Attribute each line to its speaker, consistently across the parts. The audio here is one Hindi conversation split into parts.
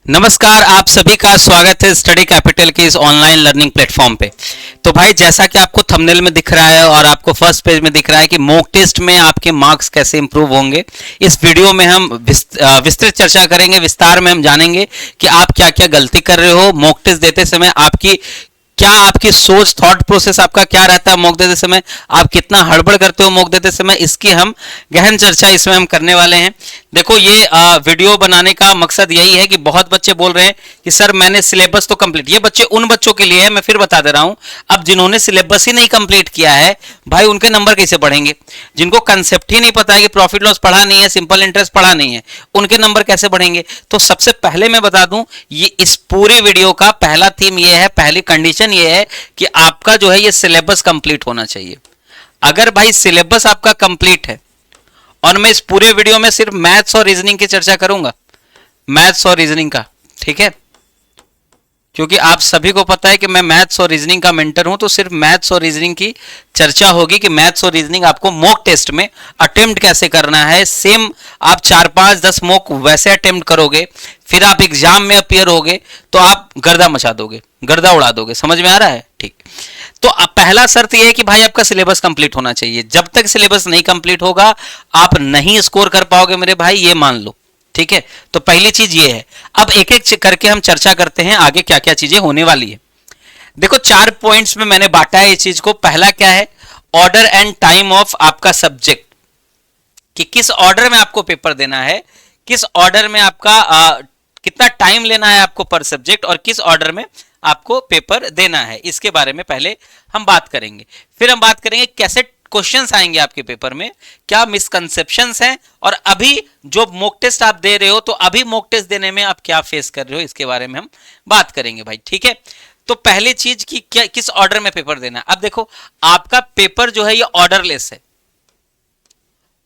Speaker 1: नमस्कार, आप सभी का स्वागत है स्टडी कैपिटल के इस ऑनलाइन लर्निंग प्लेटफॉर्म पे। तो भाई, जैसा कि आपको थंबनेल में दिख रहा है और आपको फर्स्ट पेज में दिख रहा है कि मॉक टेस्ट में आपके मार्क्स कैसे इंप्रूव होंगे, इस वीडियो में हम विस्तृत चर्चा करेंगे। विस्तार में हम जानेंगे कि आप क्या क्या गलती कर रहे हो मॉक टेस्ट देते समय। आपकी सोच, थॉट प्रोसेस आपका क्या रहता है मॉक देते समय, आप कितना हड़बड़ करते हो मॉक देते समय, इसकी हम गहन चर्चा इसमें हम करने वाले हैं। देखो, ये वीडियो बनाने का मकसद यही है कि बहुत बच्चे बोल रहे हैं कि सर मैंने सिलेबस तो कंप्लीट, ये बच्चे उन बच्चों के लिए है, मैं फिर बता दे रहा हूं। अब जिन्होंने सिलेबस ही नहीं कंप्लीट किया है भाई, उनके नंबर कैसे बढ़ेंगे? जिनको कंसेप्ट ही नहीं पता है कि प्रॉफिट लॉस पढ़ा नहीं है, सिंपल इंटरेस्ट पढ़ा नहीं है, उनके नंबर कैसे बढ़ेंगे? तो सबसे पहले मैं बता दूं, ये इस पूरे वीडियो का पहला थीम ये है, पहली कंडीशन ये है कि आपका जो है ये सिलेबस कंप्लीट होना चाहिए। अगर भाई सिलेबस आपका कंप्लीट है, और मैं इस पूरे वीडियो में सिर्फ मैथ्स और रीजनिंग की चर्चा करूंगा, मैथ्स और रीजनिंग का, ठीक है, क्योंकि आप सभी को पता है कि मैं मैथ्स और रीजनिंग का मेंटर हूं, तो सिर्फ मैथ्स और रीजनिंग की चर्चा होगी कि मैथ्स और रीजनिंग आपको मॉक टेस्ट में अटेम्प्ट कैसे करना है। सेम आप 4 5 10 मॉक वैसे अटेम्प्ट करोगे, फिर आप एग्जाम में अपियर होगे तो आप गर्दा मचा दोगे, गर्दा उड़ा दोगे। समझ में आ रहा है? ठीक। तो अब पहला शर्त यह है कि भाई आपका सिलेबस कंप्लीट होना चाहिए। जब तक सिलेबस नहीं कंप्लीट होगा आप नहीं स्कोर कर पाओगे मेरे भाई, ये मान लो, ठीक है। तो पहली चीज ये है। अब एक एक करके हम चर्चा करते हैं आगे क्या क्या चीजें होने वाली है। देखो, 4 पॉइंट्स में मैंने बांटा है इस चीज को। पहला क्या है? ऑर्डर एंड टाइम ऑफ आपका सब्जेक्ट, कि किस ऑर्डर में आपको पेपर देना है, किस ऑर्डर में आपका कितना टाइम लेना है आपको पर सब्जेक्ट, और किस ऑर्डर में आपको पेपर देना है, इसके बारे में पहले हम बात करेंगे। फिर हम बात करेंगे कैसे क्वेश्चंस आएंगे आपके पेपर में, क्या मिसकंसेप्शंस हैं, और अभी जो मॉक टेस्ट आप दे रहे हो, तो अभी मॉक टेस्ट देने में आप क्या फेस कर रहे हो, इसके बारे में हम बात करेंगे भाई, ठीक है। तो पहली चीज की क्या, किस ऑर्डर में पेपर देना है। अब देखो, आपका पेपर जो है ये ऑर्डरलेस है।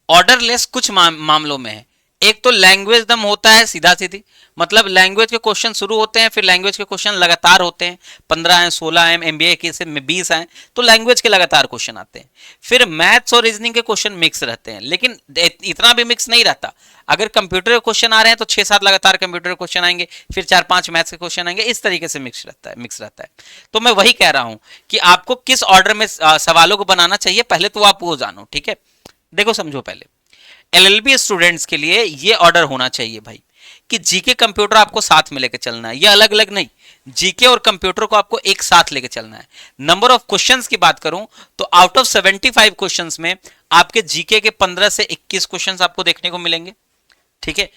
Speaker 1: ऑर्डरलेस कुछ मामलों में है। एक तो लैंग्वेज दम होता है सीधा सीधी, मतलब लैंग्वेज के क्वेश्चन शुरू होते हैं, फिर लैंग्वेज के क्वेश्चन लगातार होते हैं, 15 आए, 16 आए, एमबीए के से 20 आए, तो लैंग्वेज के लगातार क्वेश्चन आते हैं। फिर मैथ्स और रीजनिंग के क्वेश्चन मिक्स रहते हैं, लेकिन इतना भी मिक्स नहीं रहता। अगर कंप्यूटर के क्वेश्चन आ रहे हैं तो 6 7 लगातार कंप्यूटर के क्वेश्चन आएंगे, फिर 4 5 मैथ्स के क्वेश्चन आएंगे, इस तरीके से मिक्स रहता है। तो मैं वही कह रहा हूं कि आपको किस ऑर्डर में सवालों को बनाना चाहिए, पहले तो आप वो जानो, ठीक है। देखो, समझो, पहले एलएलबी स्टूडेंट्स के लिए ये ऑर्डर होना चाहिए भाई कि जीके कंप्यूटर आपको साथ में लेके चलना है, ये अलग अलग नहीं। जीके और कंप्यूटर को आपको एक साथ लेके चलना है। नंबर ऑफ क्वेश्चंस की बात करूं तो आउट ऑफ 75 क्वेश्चंस में आपके जीके के 15 से 21 क्वेश्चंस आपको देखने को मिलेंगे, ठीक है।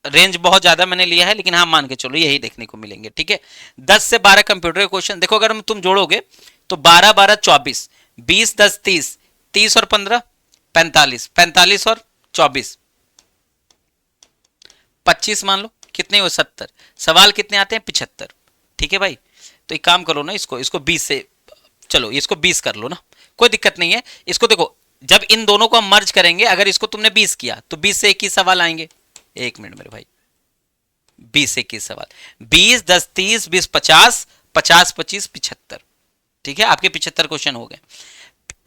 Speaker 1: रेंज बहुत ज्यादा मैंने लिया है, लेकिन हाँ मान के चलो यही देखने को मिलेंगे, ठीक है। 10 से 12 कंप्यूटर के क्वेश्चन देखो, अगर तुम जोड़ोगे तो 12 12 24, 20 10 30, 30 और 15 45, 45 और 24 25 मान लो, कितने हो 70। सवाल कितने आते हैं? 75, ठीक है भाई। तो एक काम करो ना, इसको 20 से, चलो इसको 20 कर लो ना, कोई दिक्कत नहीं है। इसको देखो, जब इन दोनों को हम मर्ज करेंगे, अगर इसको तुमने 20 किया तो 20 से 21 सवाल आएंगे। एक मिनट मेरे भाई, 20 से 21 सवाल, 20 10 30 20 50, 50 25 75, ठीक है। आपके 75 क्वेश्चन हो गए।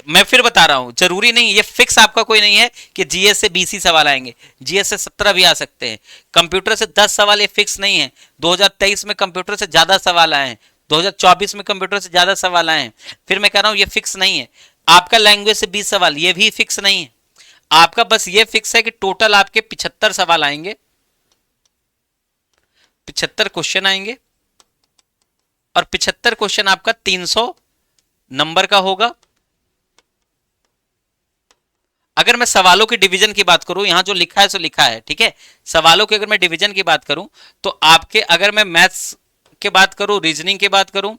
Speaker 1: मैं फिर बता रहा हूं, जरूरी नहीं, ये फिक्स आपका कोई नहीं है कि जीएस से 20 ही सवाल आएंगे, जीएस से 17 भी आ सकते हैं। कंप्यूटर से 10 सवाल, ये फिक्स नहीं है। 2023 में कंप्यूटर से ज्यादा सवाल आए हैं, 2024 में कंप्यूटर से ज्यादा सवाल आए हैं। फिर मैं कह रहा हूं ये फिक्स नहीं है। आपका लैंग्वेज से 20 सवाल, ये भी फिक्स नहीं है। आपका बस ये फिक्स है कि टोटल आपके 75 सवाल आएंगे, 75 क्वेश्चन आएंगे, और 75 क्वेश्चन आपका 300 नंबर का होगा। अगर मैं सवालों की डिवीजन की बात करूं, यहां जो लिखा है सो लिखा है, ठीक है। सवालों की अगर मैं डिवीजन की बात करूं तो आपके, अगर मैं मैथ्स की बात करूं, रीजनिंग की बात करूं,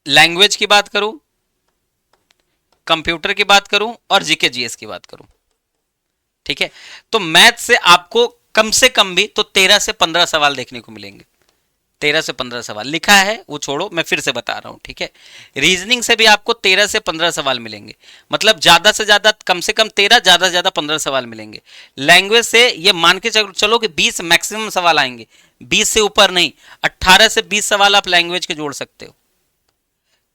Speaker 1: लैंग्वेज की बात करूं, कंप्यूटर की बात करूं, और जीके जीएस की बात करूं, ठीक है, तो मैथ्स से आपको कम से कम भी तो 13 से 15 सवाल देखने को मिलेंगे। 13 से 15 सवाल लिखा है, वो छोड़ो, मैं फिर से बता रहा हूं, ठीक है। रीजनिंग से भी आपको 13 से 15 सवाल मिलेंगे, मतलब ज्यादा से ज्यादा, कम से कम 13, ज्यादा से ज्यादा 15 सवाल मिलेंगे। लैंग्वेज से ये मान के चलो कि 20 मैक्सिमम सवाल आएंगे, 20 से ऊपर नहीं। 18 से 20 सवाल आप लैंग्वेज के जोड़ सकते हो।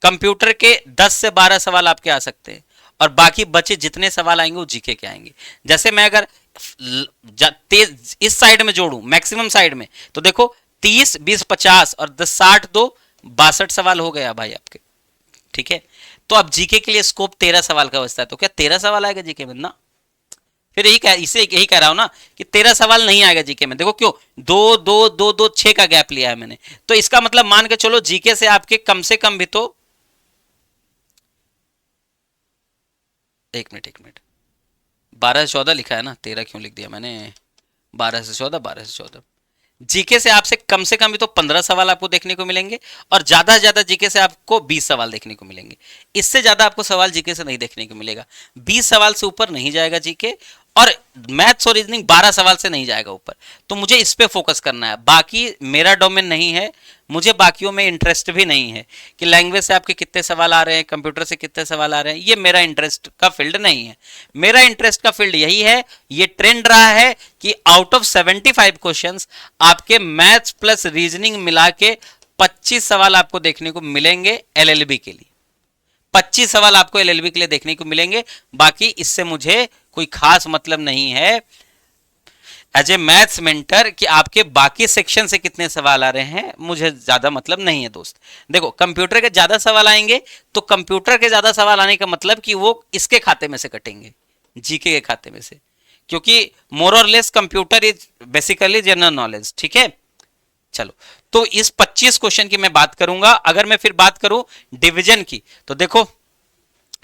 Speaker 1: कंप्यूटर के 10 से 12 सवाल आपके आ सकते हैं, और बाकी बचे जितने सवाल आएंगे वो जीके के आएंगे। जैसे मैं अगर तेज इस साइड में जोड़ू मैक्सिमम साइड में, तो देखो 30 20 50 और 10 60 2 62 सवाल हो गया भाई आपके। ठीक है, तो अब जीके के लिए स्कोप 13 सवाल का बचता है, तो क्या 13 सवाल आएगा जीके में ना? फिर यही कह रहा हूं ना कि 13 सवाल नहीं आएगा जीके में। देखो क्यों, 2 2 2 2 6 का गैप लिया है मैंने, तो इसका मतलब मान के चलो जीके से आपके कम से कम भी तो, एक मिनट 12 से 14 लिखा है ना, 13 क्यों लिख दिया मैंने? 12 से 14, 12 से 14। जीके से कम भी तो 15 सवाल आपको देखने को मिलेंगे, और ज्यादा से ज्यादा जीके से आपको 20 सवाल देखने को मिलेंगे। इससे ज्यादा आपको सवाल जीके से नहीं देखने को मिलेगा। 20 सवाल से ऊपर नहीं जाएगा जीके, और मैथ्स और रीजनिंग 12 सवाल से नहीं जाएगा ऊपर। तो मुझे इस पे फोकस करना है, बाकी मेरा डोमेन नहीं है, मुझे बाकियों में इंटरेस्ट भी नहीं है कि लैंग्वेज से आपके कितने सवाल आ रहे हैं, कंप्यूटर से कितने सवाल आ रहे हैं, ये मेरा इंटरेस्ट का फील्ड नहीं है। मेरा इंटरेस्ट का फील्ड यही है, ये ट्रेंड रहा है कि आउट ऑफ 75 क्वेश्चंस आपके मैथ्स प्लस रीजनिंग मिला के 25 सवाल आपको देखने को मिलेंगे एलएलबी के लिए। 25 सवाल आपको एलएलबी के लिए देखने को मिलेंगे, बाकी इससे मुझे कोई खास मतलब नहीं है एज ए मैथ्स मेंटर कि आपके बाकी सेक्शन से कितने सवाल आ रहे हैं, मुझे ज्यादा मतलब नहीं है दोस्त। देखो कंप्यूटर के ज्यादा सवाल आएंगे तो कंप्यूटर के ज्यादा सवाल आने का मतलब कि वो इसके खाते में से कटेंगे, जीके के खाते में से, क्योंकि मोर और less computer is basically general knowledge. ठीक है, चलो तो इस 25 क्वेश्चन की मैं बात करूंगा। अगर मैं फिर बात करूं डिवीजन की, तो देखो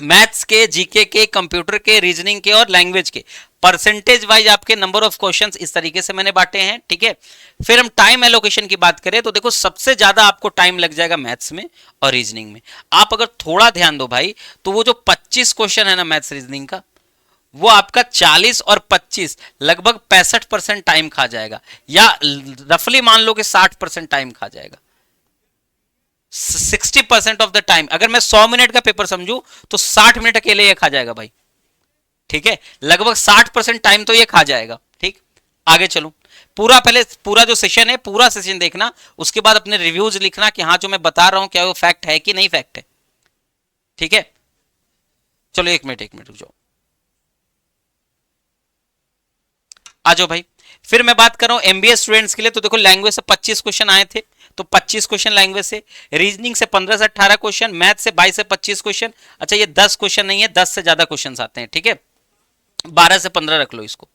Speaker 1: मैथ्स के, जीके के, कंप्यूटर के, रीजनिंग के और लैंग्वेज के परसेंटेज वाइज आपके नंबर ऑफ क्वेश्चंस इस तरीके से मैंने बांटे हैं। ठीक है, फिर हम टाइम एलोकेशन की बात करें तो देखो सबसे ज्यादा आपको टाइम लग जाएगा मैथ्स में और रीजनिंग में। आप अगर थोड़ा ध्यान दो भाई तो वो जो 25 क्वेश्चन है ना मैथ्स रीजनिंग का, वो आपका 40 और 25 लगभग 65% टाइम खा जाएगा, या रफली मान लो कि 60% टाइम खा जाएगा। 60% ऑफ द टाइम, अगर मैं 100 मिनट का पेपर समझू तो 60 मिनट अकेले ये खा जाएगा भाई। ठीक है, लगभग 60% टाइम तो ये खा जाएगा। ठीक, आगे चलो, पूरा जो सेशन है पूरा सेशन देखना, उसके बाद अपने रिव्यूज लिखना कि हाँ जो मैं बता रहा हूं क्या वो फैक्ट है कि नहीं फैक्ट है। ठीक है, चलो एक मिनट रुक जाओ, आ जाओ भाई। फिर मैं बात कर रहा हूं एमबीए स्टूडेंट्स के लिए, तो देखो लैंग्वेज से 25 क्वेश्चन आए थे, तो 25 क्वेश्चन लैंग्वेज से, रीजनिंग से 15 से 18 क्वेश्चन, मैथ से 22 से 25 क्वेश्चन। अच्छा ये 10 क्वेश्चन नहीं है, 10 से ज्यादा क्वेश्चन आते हैं। ठीक है, 12 से 15 रख लो इसको,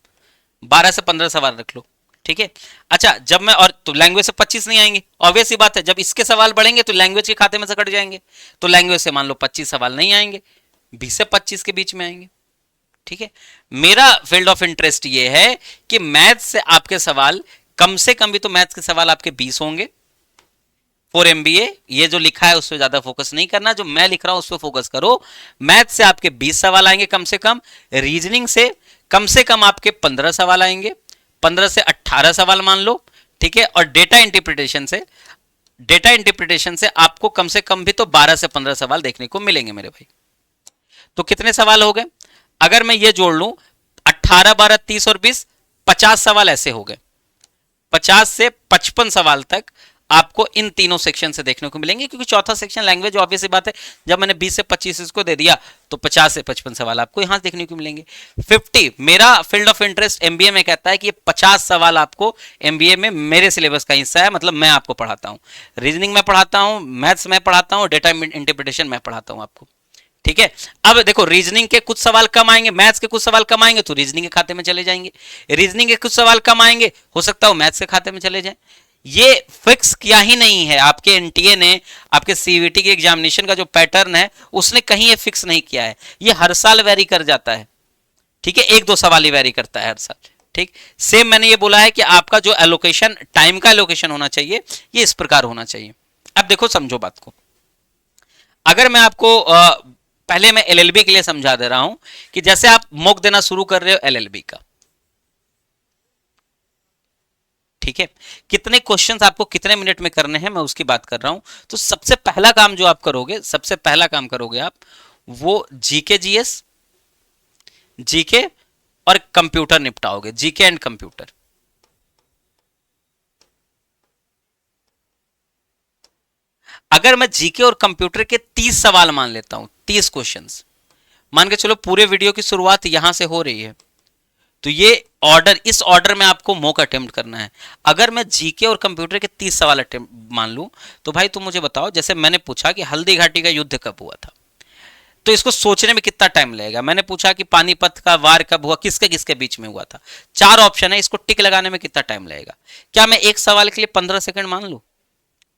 Speaker 1: 12 से 15 सवाल रख लो। ठीक है, अच्छा जब मैं, और तो लैंग्वेज से 25 नहीं आएंगे, ऑब्वियस सी बात है, जब इसके सवाल बढ़ेंगे तो लैंग्वेज के खाते में से कट जाएंगे, तो लैंग्वेज से मान लो 25 सवाल नहीं आएंगे, 20 से 25 के बीच में आएंगे। ठीक है, मेरा फील्ड ऑफ इंटरेस्ट ये है कि मैथ्स से आपके सवाल कम से कम भी तो मैथ्स के सवाल आपके 20 होंगे फॉर एमबीए। ये जो लिखा है उस पर ज्यादा फोकस नहीं करना, जो मैं लिख रहा हूं उस पर फोकस करो। मैथ्स से आपके 20 सवाल आएंगे कम से रीजनिंग से कम आपके 15 सवाल आएंगे, 15 से 18 सवाल मान लो। ठीक है, और डेटा इंटरप्रिटेशन से आपको कम से कम भी तो 12 से 15 सवाल देखने को मिलेंगे मेरे भाई। तो कितने सवाल हो गए, अगर मैं ये जोड़ लूं 18 12 30 और 20, 50 सवाल ऐसे हो गए। 50 से 55 सवाल तक आपको इन तीनों सेक्शन से देखने को मिलेंगे, क्योंकि चौथा सेक्शन लैंग्वेज ऑब्वियस सी बात है, जब मैंने 20 से 25 इसको दे दिया तो 50 से 55 सवाल आपको यहां देखने को मिलेंगे। 50 मेरा फील्ड ऑफ इंटरेस्ट एमबीए में कहता है कि ये 50 सवाल आपको एमबीए में मेरे सिलेबस का हिस्सा है, मतलब मैं आपको पढ़ाता हूं, रीजनिंग में पढ़ाता हूं, मैथ्स में पढ़ाता हूं, डेटा इंटरप्रिटेशन में पढ़ाता हूं आपको। ठीक है, अब देखो रीजनिंग के कुछ सवाल कम आएंगे, मैथ्स के कुछ सवाल कम आएंगे तो रीजनिंग के खाते में चले जाएंगे, रीजनिंग के कुछ सवाल कम आएंगे हो सकता है मैथ्स के खाते में चले जाएं। ये फिक्स किया ही नहीं है, आपके एनटीए ने, आपके सीवीटी के एग्जामिनेशन का जो पैटर्न है उसने कहीं ये फिक्स नहीं किया है, ये हर साल वेरी कर जाता है। ठीक है, 1-2 सवाल ही वेरी करता है हर साल। ठीक, सेम मैंने ये बोला है कि आपका जो एलोकेशन, टाइम का एलोकेशन होना चाहिए, ये इस प्रकार होना चाहिए। अब देखो समझो बात को, अगर मैं आपको पहले मैं एलएलबी के लिए समझा दे रहा हूं कि जैसे आप मॉक देना शुरू कर रहे हो एलएलबी का, ठीक है, कितने क्वेश्चंस आपको कितने मिनट में करने हैं मैं उसकी बात कर रहा हूं। तो सबसे पहला काम जो आप करोगे, आप वो जीके और कंप्यूटर निपटाओगे, जीके एंड कंप्यूटर। अगर मैं जीके और कंप्यूटर के 30 सवाल मान लेता हूं, 30 क्वेश्चंस मान के चलो, पूरे वीडियो की शुरुआत यहां से हो रही है, तो ये ऑर्डर, इस ऑर्डर में आपको मॉक अटेम्प्ट करना है। अगर मैं जीके और कंप्यूटर के 30 सवाल अटेम्प्ट मान लूं, तो भाई तुम मुझे बताओ, जैसे मैंने पूछा कि हल्दी घाटी का युद्ध कब हुआ था, तो इसको सोचने में कितना टाइम लगेगा। मैंने पूछा कि पानीपत का वार कब हुआ, किसके किसके बीच में हुआ था। 4 ऑप्शन है, इसको टिक लगाने में कितना टाइम लगेगा। क्या मैं एक सवाल के लिए 15 सेकंड मान लूं?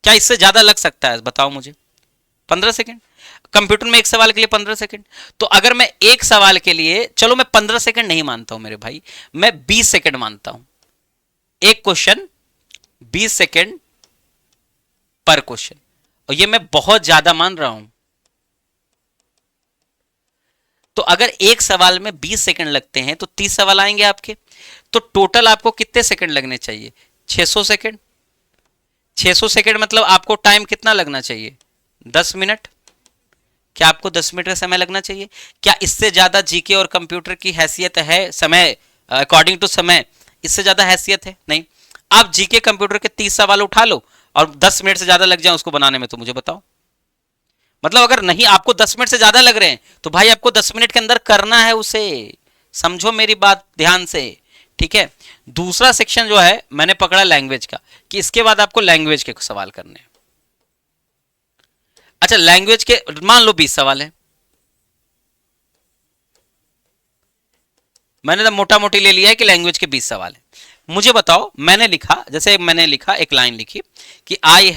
Speaker 1: क्या इससे ज्यादा लग सकता है, बताओ मुझे। 15 सेकंड, कंप्यूटर में एक सवाल के लिए 15 सेकंड। तो अगर मैं एक सवाल के लिए, चलो मैं 15 सेकंड नहीं मानता हूं मेरे भाई, मैं 20 सेकंड मानता हूं। एक क्वेश्चन 20 सेकंड पर क्वेश्चन, और ये मैं बहुत ज्यादा मान रहा हूं। तो अगर एक सवाल में 20 सेकंड लगते हैं तो 30 सवाल आएंगे आपके, तो टोटल आपको कितने सेकंड लगने चाहिए? 600 सेकंड। 600 सेकंड मतलब आपको टाइम कितना लगना चाहिए? 10 मिनट। क्या आपको 10 मिनट का समय लगना चाहिए? क्या इससे ज्यादा जीके और कंप्यूटर की हैसियत है समय, अकॉर्डिंग टू समय इससे ज्यादा हैसियत है? नहीं। आप जीके कंप्यूटर के 30 सवाल उठा लो और 10 मिनट से ज्यादा लग जाए उसको बनाने में, तो मुझे बताओ। मतलब अगर नहीं, आपको 10 मिनट से ज्यादा लग रहे हैं, तो भाई आपको 10 मिनट के अंदर करना है उसे। समझो मेरी बात ध्यान से, ठीक है। दूसरा सेक्शन जो है मैंने पकड़ा लैंग्वेज का, कि इसके बाद आपको लैंग्वेज के सवाल करने हैं। अच्छा, लैंग्वेज के मान लो 20 सवाल है, मैंने तो मोटा मोटी ले लिया है कि लैंग्वेज के 20 सवाल है। मुझे बताओ, मैंने लिखा, जैसे मैंने लिखा एक लाइन लिखी कि आई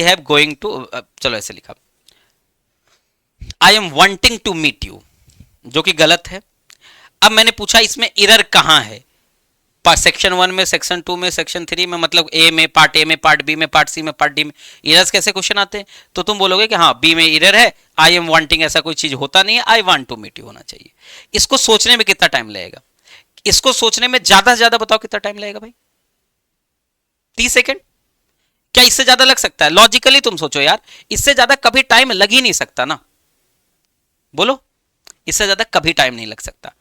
Speaker 1: हैव गोइंग टू, चलो ऐसे लिखा, I am wanting to meet you, जो कि गलत है। अब मैंने पूछा इसमें एरर कहां है, सेक्शन 1 में, सेक्शन 2 में, सेक्शन 3 में, मतलब ए में, पार्ट ए में, पार्ट बी में, पार्ट सी में, पार्ट डी में एरर्स कैसे क्वेश्चन आते हैं। तो तुम बोलोगे कि हाँ बी में एरर है, आई एम वांटिंग ऐसा कोई चीज होता नहीं है, I want to meet you होना चाहिए। इसको सोचने में कितना टाइम लगेगा? इसको सोचने में ज्यादा से ज्यादा बताओ कितना टाइम लगेगा भाई? 30 सेकेंड। क्या इससे ज्यादा लग सकता है? लॉजिकली तुम सोचो यार, इससे ज्यादा कभी टाइम लग ही नहीं सकता ना, बोलो। इससे ज्यादा कभी टाइम नहीं लग सकता।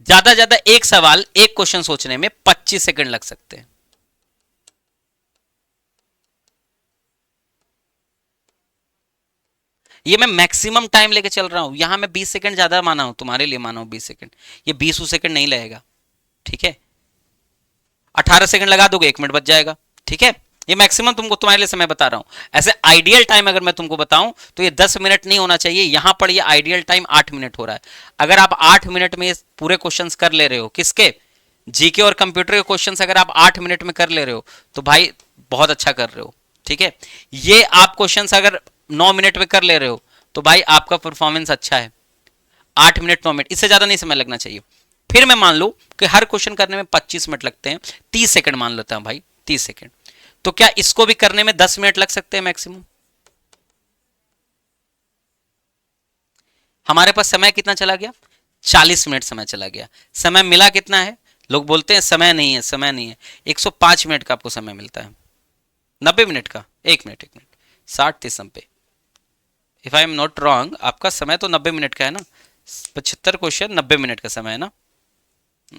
Speaker 1: ज्यादा एक सवाल, एक क्वेश्चन सोचने में 25 सेकंड लग सकते हैं। ये मैं मैक्सिमम टाइम लेके चल रहा हूं, यहां मैं 20 सेकंड ज्यादा माना हूं, तुम्हारे लिए माना हूं 20 सेकंड। ये 20 सेकंड नहीं लगेगा, ठीक है। 18 सेकंड लगा दोगे 1 मिनट बच जाएगा, ठीक है। ये मैक्सिमम तुमको तुम्हारे लिए समय बता रहा हूं। ऐसे आइडियल टाइम अगर मैं तुमको बताऊं तो ये 10 मिनट नहीं होना चाहिए, यहां पर ये आइडियल टाइम 8 मिनट हो रहा है। अगर आप 8 मिनट में पूरे क्वेश्चंस कर ले रहे हो, किसके? जीके और कंप्यूटर के क्वेश्चंस अगर आप 8 मिनट में कर ले रहे हो, तो भाई बहुत अच्छा कर रहे हो, ठीक है। ये आप क्वेश्चंस अगर 9 मिनट में कर ले रहे हो, तो भाई आपका परफॉर्मेंस अच्छा है। 8 मिनट 9 मिनट, इससे ज्यादा नहीं समय लगना चाहिए। फिर मैं मान लू कि हर क्वेश्चन करने में 25 मिनट लगते हैं, 30 सेकंड मान लेता हूं भाई, 30 सेकंड। तो क्या इसको भी करने में 10 मिनट लग सकते हैं मैक्सिमम? हमारे पास समय कितना चला गया? 40 मिनट समय चला गया। समय मिला कितना है? लोग बोलते हैं समय नहीं है, समय नहीं है। 105 मिनट का आपको समय मिलता है। 90 मिनट का, एक मिनट 60 30 पे, if I am not wrong, आपका समय तो 90 मिनट का है ना। 75 क्वेश्चन 90 मिनट का समय है ना।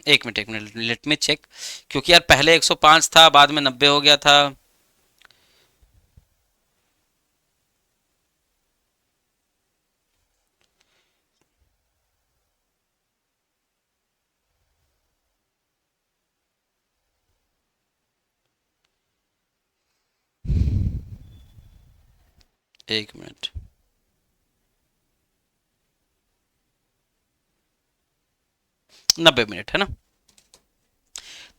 Speaker 1: एक मिनट लेट मी चेक, क्योंकि यार पहले 105 था, बाद में 90 हो गया था। एक मिनट, नब्बे मिनट है ना।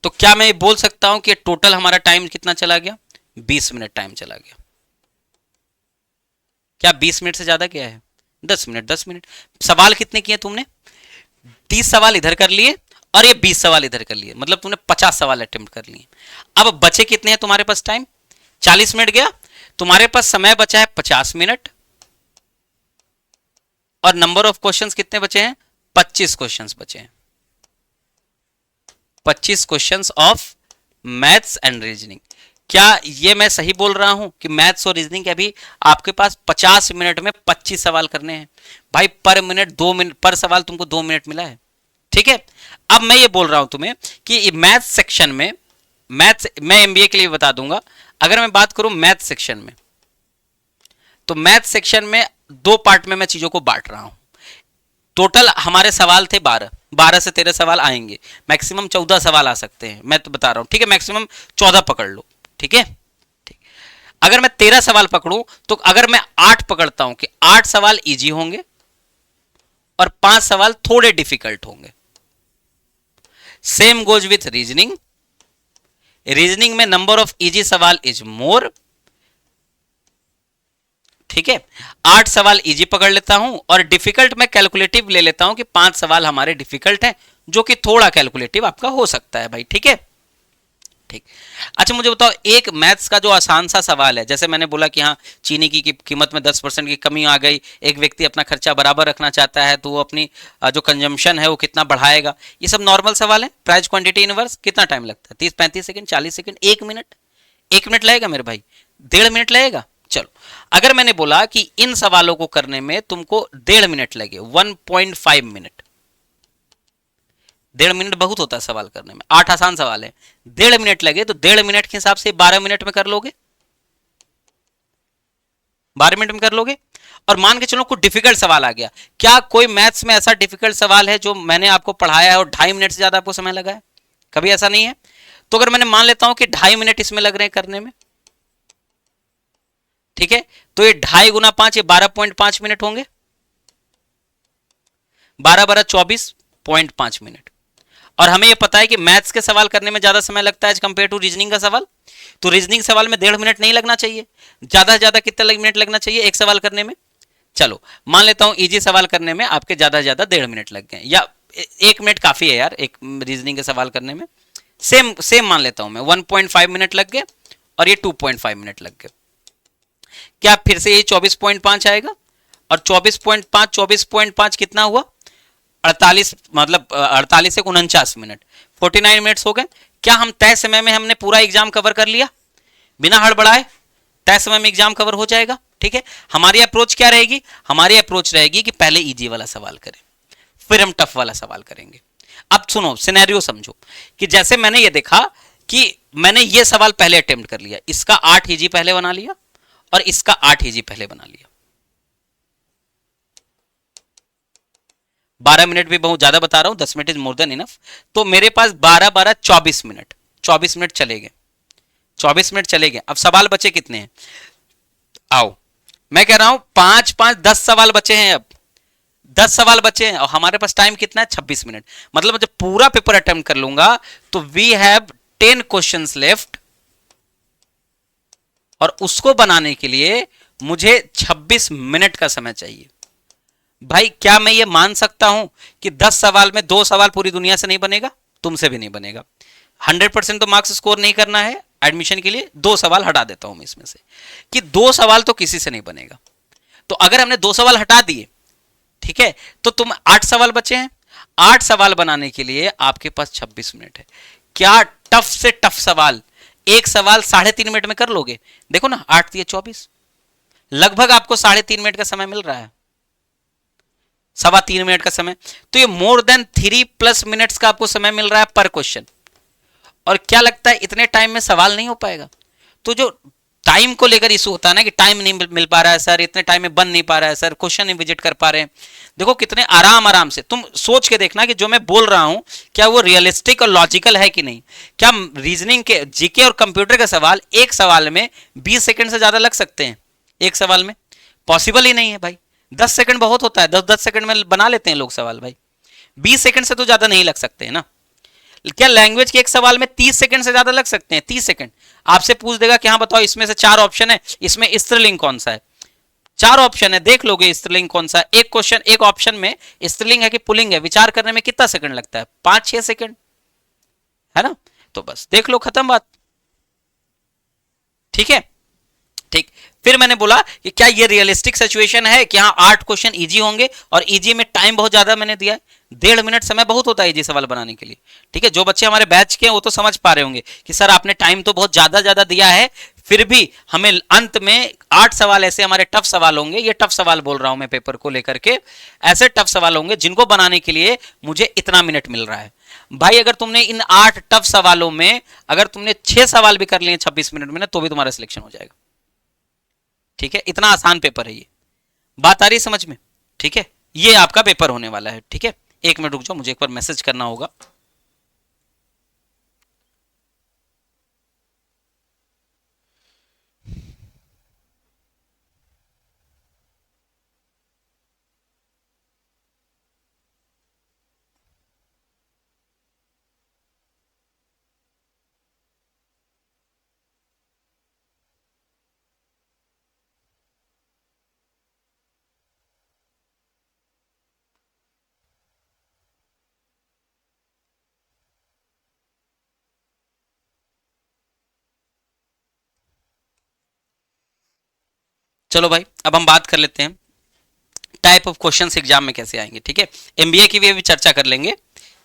Speaker 1: तो क्या मैं ये बोल सकता हूं कि टोटल हमारा टाइम कितना चला गया? 20 मिनट टाइम चला गया। क्या 20 मिनट से ज्यादा क्या है? 10 मिनट, 10 मिनट। सवाल कितने किए तुमने? 30 सवाल इधर कर लिए और ये 20 सवाल इधर कर लिए, मतलब तुमने 50 सवाल अटेम्प्ट कर लिए। अब बचे कितने हैं तुम्हारे पास टाइम? 40 मिनट गया, तुम्हारे पास समय बचा है 50 मिनट, और नंबर ऑफ क्वेश्चंस कितने बचे हैं? 25 क्वेश्चंस बचे हैं। 25 questions of maths and reasoning. क्या ये मैं सही बोल रहा हूं कि मैथ्स और रीजनिंग के अभी आपके पास 50 मिनट में 25 सवाल करने हैं? भाई पर मिनट 2 मिनट, पर सवाल तुमको 2 मिनट मिला है, ठीक है। अब मैं ये बोल रहा हूं तुम्हें कि मैथ्स सेक्शन में, मैथ्स मैं एमबीए के लिए बता दूंगा, अगर मैं बात करूं मैथ्स सेक्शन में, तो मैथ्स सेक्शन में 2 पार्ट में मैं चीजों को बांट रहा हूं। टोटल हमारे सवाल थे 12, 12 से 13 सवाल आएंगे, मैक्सिमम 14 सवाल आ सकते हैं, मैं तो बता रहा हूं, ठीक है, मैक्सिमम 14 पकड़ लो, ठीक है। ठीक, अगर मैं 13 सवाल पकड़ूं तो अगर मैं 8 पकड़ता हूं कि 8 सवाल इजी होंगे और 5 सवाल थोड़े डिफिकल्ट होंगे। Same goes with reasoning, reasoning में नंबर ऑफ इजी सवाल इज मोर, ठीक है, 8 सवाल इजी पकड़ लेता हूं और डिफिकल्ट में कैलकुलेटिव ले लेता हूं कि 5 सवाल हमारे डिफिकल्ट हैं, जो कि थोड़ा कैलकुलेटिव आपका हो सकता है भाई, ठीक है। ठीक, अच्छा मुझे बताओ, एक मैथ्स का जो आसान सा सवाल है, जैसे मैंने बोला कि हाँ चीनी की कीमत में 10% की कमी आ गई, एक व्यक्ति अपना खर्चा बराबर रखना चाहता है तो वो अपनी जो कंजम्पशन है वो कितना बढ़ाएगा, ये सब नॉर्मल सवाल है। प्राइस क्वांटिटी इनवर्स, कितना टाइम लगता है, 30-35 सेकंड, 40 सेकंड, 1 मिनट, 1 मिनट लगेगा मेरे भाई, 1.5 मिनट लगेगा। चलो, अगर मैंने बोला कि इन सवालों को करने में तुमको 1.5 मिनट लगे, 1.5 मिनट, 1.5 मिनट बहुत होता है सवाल करने में, 8 आसान सवाल है, 1.5 मिनट लगे तो 1.5 मिनट के हिसाब से 12 मिनट में कर लोगे, 12 मिनट में कर लोगे। और मान के चलो कोई डिफिकल्ट सवाल आ गया, क्या कोई मैथ्स में ऐसा डिफिकल्ट सवाल है जो मैंने आपको पढ़ाया है और 2.5 मिनट से ज्यादा आपको समय लगा है? कभी ऐसा नहीं है। तो अगर मैंने मान लेता हूं कि 2.5 मिनट इसमें लग रहे हैं करने में, ठीक है, तो ये 2.5 गुना 5, ये 12.5 मिनट होंगे, 12 24.5 मिनट। और हमें ये पता है कि मैथ्स के सवाल करने में ज्यादा समय लगता है एज कंपेयर टू रीजनिंग का सवाल, तो रीजनिंग सवाल में 1.5 मिनट नहीं लगना चाहिए, ज्यादा से ज्यादा कितना मिनट लगना चाहिए एक सवाल करने में? चलो मान लेता हूं इजी सवाल करने में आपके ज्यादा से ज्यादा 1.5 मिनट लग गए, या 1 मिनट काफी है यार एक रीजनिंग के सवाल करने में, सेम मान लेता हूं मैं, 1.5 मिनट लग गए और ये 2.5 मिनट लग गए। क्या फिर से ये 24.5 आएगा, और 24.5 कितना हुआ, 48, मतलब 48 से 49 मिनट, 49 मिनट्स हो गए। क्या हम तय समय में हमने पूरा एग्जाम कवर कर लिया बिना हड़बड़ाए? तय समय में एग्जाम कवर हो जाएगा, ठीक है। हमारी अप्रोच क्या रहेगी? हमारी अप्रोच रहेगी कि पहले इजी वाला सवाल करें, फिर हम टफ वाला सवाल करेंगे। अब सुनो, सिनेरियो समझो कि जैसे मैंने ये देखा कि मैंने ये सवाल पहले अटेम्प्ट कर लिया, इसका 8 इजी पहले बना लिया और इसका 8 इजी पहले बना लिया, 12 मिनट भी बहुत ज्यादा बता रहा हूं, 10 minute is more than enough. तो मेरे पास 12 24 मिनट, 24 मिनट चले गए, 24 मिनट चले गए। अब सवाल बचे कितने हैं? आओ, मैं कह रहा हूं 5 5 10 सवाल बचे हैं, अब 10 सवाल बचे हैं और हमारे पास टाइम कितना है? 26 मिनट। मतलब जब पूरा पेपर अटेम्प्ट कर लूंगा तो वी हैव 10 क्वेश्चंस लेफ्ट, और उसको बनाने के लिए मुझे 26 मिनट का समय चाहिए। भाई क्या मैं ये मान सकता हूं कि 10 सवाल में 2 सवाल पूरी दुनिया से नहीं बनेगा, तुमसे भी नहीं बनेगा, 100% तो मार्क्स स्कोर नहीं करना है एडमिशन के लिए, 2 सवाल हटा देता हूं मैं इसमें से, कि 2 सवाल तो किसी से नहीं बनेगा। तो अगर हमने 2 सवाल हटा दिए, ठीक है, तो तुम 8 सवाल बचे हैं, 8 सवाल बनाने के लिए आपके पास 26 मिनट है। क्या टफ से टफ सवाल एक सवाल 3.5 मिनट में कर लोगे? देखो ना, 8 दिए 24, लगभग आपको 3.5 मिनट का समय मिल रहा है, 3.25 मिनट का समय। तो ये मोर देन 3+ मिनट्स का आपको समय मिल रहा है पर क्वेश्चन। और क्या लगता है इतने टाइम में सवाल नहीं हो पाएगा? तो जो टाइम को लेकर इशू होता है ना कि टाइम नहीं मिल पा रहा है सर, इतने टाइम में बन नहीं पा रहा है सर, क्वेश्चन नहीं विजिट कर पा रहे हैं, देखो कितने आराम से तुम सोच के देखना कि जो मैं बोल रहा हूं क्या वो रियलिस्टिक और लॉजिकल है कि नहीं। क्या रीजनिंग के, जीके और कंप्यूटर का सवाल एक सवाल में 20 सेकंड से ज्यादा लग सकते हैं? एक सवाल में पॉसिबल ही नहीं है भाई। 10 सेकंड बहुत होता है, 10 सेकंड में बना लेते हैं लोग सवाल भाई, 20 सेकंड से तो ज्यादा नहीं लग सकते हैं ना। क्या लैंग्वेज के एक सवाल में 30 सेकंड से ज्यादा लग सकते हैं? 30 सेकंड आपसे पूछ देगा कि हाँ बताओ इसमें से 4 ऑप्शन है, इसमें स्त्रीलिंग कौन सा है? 4 ऑप्शन है, देख लोगे स्त्रीलिंग कौन सा। एक क्वेश्चन, एक ऑप्शन में स्त्रीलिंग है कि पुल्लिंग है, विचार करने में कितना सेकंड लगता है? 5-6 सेकंड, है ना। तो बस देख लो, खत्म बात, ठीक है। ठीक, फिर मैंने बोला कि क्या ये रियलिस्टिक सिचुएशन है कि हाँ 8 क्वेश्चन इजी होंगे, और इजी में टाइम बहुत ज्यादा मैंने दिया है, 1.5 मिनट समय बहुत होता है इजी सवाल बनाने के लिए, ठीक है। जो बच्चे हमारे बैच के हैं वो तो समझ पा रहे होंगे कि सर आपने टाइम तो बहुत ज्यादा दिया है, फिर भी हमें अंत में 8 सवाल ऐसे हमारे टफ सवाल होंगे, ये टफ सवाल बोल रहा हूं मैं पेपर को लेकर के, ऐसे टफ सवाल होंगे जिनको बनाने के लिए मुझे इतना मिनट मिल रहा है। भाई अगर तुमने इन 8 टफ सवालों में अगर तुमने 6 सवाल भी कर लिए 26 मिनट में ना, तो भी तुम्हारा सिलेक्शन हो जाएगा, ठीक है। इतना आसान पेपर है ये, बात आ रही समझ में, ठीक है। ये आपका पेपर होने वाला है। ठीक है, एक मिनट रुक जाओ, मुझे एक बार मैसेज करना होगा। चलो भाई, अब हम बात कर लेते हैं टाइप ऑफ क्वेश्चंस एग्जाम में कैसे आएंगे। ठीक है, एमबीए की भी अभी चर्चा कर लेंगे।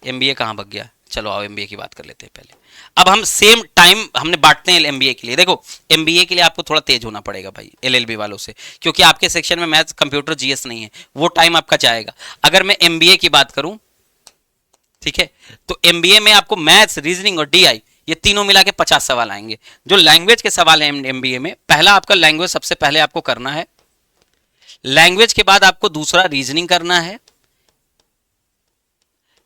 Speaker 1: एमबीए कहाँ भग गया, चलो आओ एमबीए की बात कर लेते हैं पहले। अब हम सेम टाइम हमने बांटते हैं एमबीए के लिए। देखो, एमबीए के लिए आपको थोड़ा तेज होना पड़ेगा भाई एलएलबी वालों से, क्योंकि आपके सेक्शन में मैथ्स कंप्यूटर जीएस नहीं है, वो टाइम आपका जाएगा। अगर मैं एमबीए की बात करूं, ठीक है, तो एमबीए में आपको मैथ्स, रीजनिंग और डीआई ये तीनों मिला के 50 सवाल आएंगे। जो लैंग्वेज के सवाल हैं एमबीए में, पहला आपका लैंग्वेज सबसे पहले आपको करना है, लैंग्वेज के बाद आपको दूसरा रीजनिंग करना है,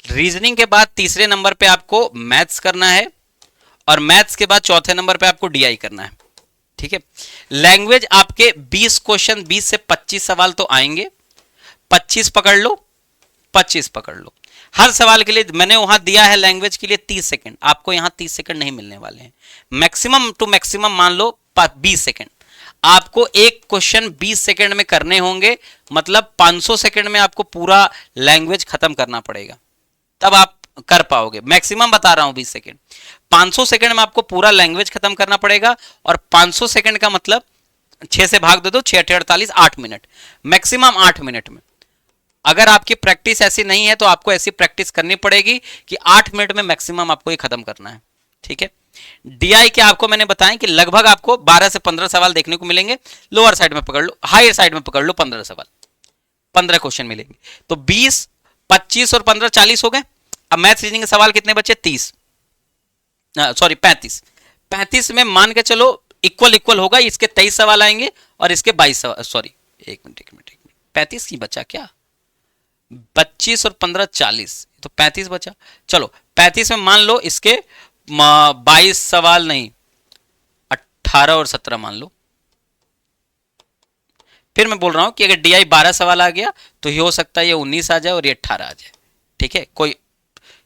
Speaker 1: रीजनिंग के बाद तीसरे नंबर पे आपको मैथ्स करना है, और मैथ्स के बाद चौथे नंबर पे आपको डीआई करना है। ठीक है, लैंग्वेज आपके 20 क्वेश्चन, 20 से 25 सवाल तो आएंगे, 25 पकड़ लो, 25 पकड़ लो। हर सवाल के लिए मैंने वहां दिया है लैंग्वेज के लिए 30 सेकंड, आपको यहां 30 सेकंड नहीं मिलने वाले हैं। मैक्सिमम टू मैक्सिमम मान लो 20 सेकंड। आपको एक क्वेश्चन 20 सेकंड में करने होंगे, मतलब 500 सेकंड में आपको पूरा लैंग्वेज खत्म करना पड़ेगा, तब आप कर पाओगे। मैक्सिमम बता रहा हूं 20 सेकंड। 500 सेकंड में आपको पूरा लैंग्वेज खत्म करना पड़ेगा, और 500 सेकंड का मतलब 6 से भाग दे दो, 6 48, 8 मिनट, मैक्सिमम 8 मिनट में। अगर आपकी प्रैक्टिस ऐसी नहीं है तो आपको ऐसी प्रैक्टिस करनी पड़ेगी कि 8 मिनट में मैक्सिमम आपको ये खत्म करना है। ठीक है, डीआई के आपको मैंने बताया कि लगभग आपको 12 से 15 सवाल देखने को मिलेंगे। लोअर साइड में पकड़ लो, हायर साइड में पकड़ लो 15 सवाल, 15 क्वेश्चन मिलेंगे। तो 20, 25 और 15 40 हो गए। अब मैथ्स रीजनिंग के सवाल कितने बचे, 30, सॉरी 35। 35 में मान के चलो इक्वल इक्वल होगा, इसके 23 सवाल आएंगे और इसके 22 सवाल, सॉरी एक मिनट 35 की बचा क्या, 25 और 15 40, तो 35 बचा। चलो 35 में मान लो इसके 22 सवाल नहीं, 18 और 17 मान लो। फिर मैं बोल रहा हूं कि अगर डीआई 12 सवाल आ गया तो ये हो सकता है ये 19 आ जाए और ये 18 आ जाए। ठीक है, कोई